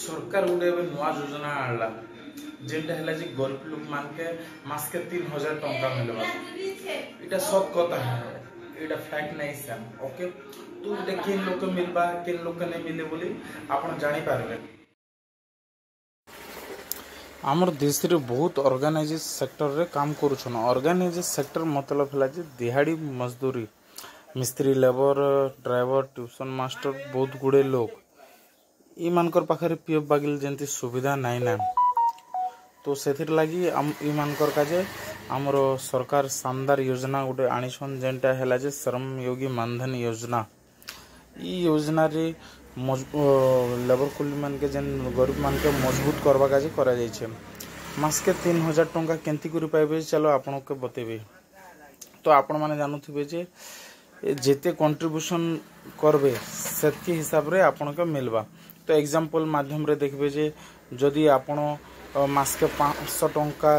सरकार गोटे नुआ योजना आनला जेनटा है जे गरीब लोक मान के मास के 3000 टंका मिलवा। इटा सत कथा है, इटा फैक्ट नहीं सैम। ओके, तो इटा किन लोक मिलबा किन लोक नहीं मिले बोली आपण जानि पारबे। आमर देश रे बहुत ऑर्गेनाइज सेक्टर रे काम करूछन। ऑर्गेनाइज सेक्टर मतलब है जे दिहाड़ी मजदूरी, मिस्त्री, लेबर, ड्राइवर, ट्यूशन मास्टर, बहुत गुड़े लोग ई मानकर पाखरे पीएफ बागिल जंती सुविधा नाई ना। तो सेथिर लागी ई मानकर काजे आमर सरकार शानदार योजना गोटे आनिछन जेनटा हैला जे श्रम योगी मानधन योजना। ई योजना रे लेबर कुली मान के जेन गरीब मान के मजबूत करबा काजे करा जाय छे। मास के 3000 टंका केंती करि पाइबे चलो आपन के बतेबे। तो आपण माने जानुथिबे जे जेते कंट्रीब्यूशन करबे सेतके हिसाब रे आपन के मिलबा। तो एग्जांपल माध्यम रे देखबे जे जदि आपण मास के 500 टंका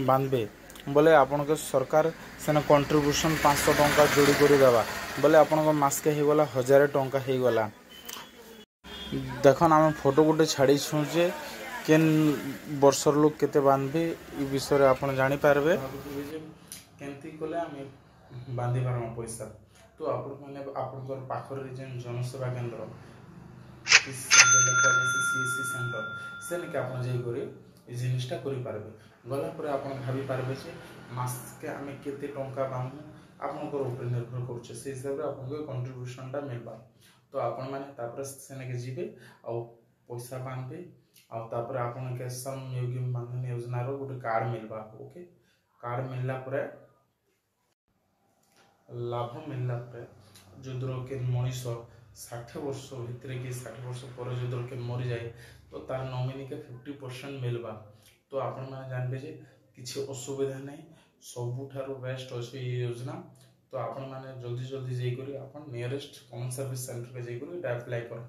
बांधबे बोले आपन के सरकार सेना कंट्रीब्यूशन 500 टंका जोड़ी करि देबा बोले आपन को मास के हे गला 1000 टंका हे गला। देखन आम फोटो गोटे छाड़ी छु जे केन वर्षर लोग केते बांधबे ई विषय रे आपन जानि पारबे। केंती कोले आमे बांधी पारमा पैसा। तो आपण माने आपनकर पाखर रे जेन जनसेवा केंद्र सीएससी सेंटर सेन के आपण जाई करे ए जिनिसटा करि पारबे। गला पर आपण भाबी पारबे जे मास के आमे केते टंका बांधु आपनकर ऊपर निर्भर करछे। से हिसाब रे आपन को कंट्रीब्यूशन टा मिलबा। तो आपण माने तापर सेन के जीबे आ पैसा बांधबे आ तापर आपण के श्रम योगी मानधन योजना रो गोटे कार्ड मिलबा। ओके, कार्ड मिलला परे लाभ मिलला परे जोद्रो के मनीष 60 वर्ष भितर कि 60 वर्ष पर जोद्रो के मरी जाए तो तार नॉमिनी के 50% मिलबा। तो आपण माने जानबे जे किछि असुविधा नहीं, सबुठारो बेस्ट अछि ये योजना। तो आपण माने जल्दी जल्दी जाई करी आपण नियरेस्ट कॉमन सर्विस सेंटर के जाई करी अप्लाई कर।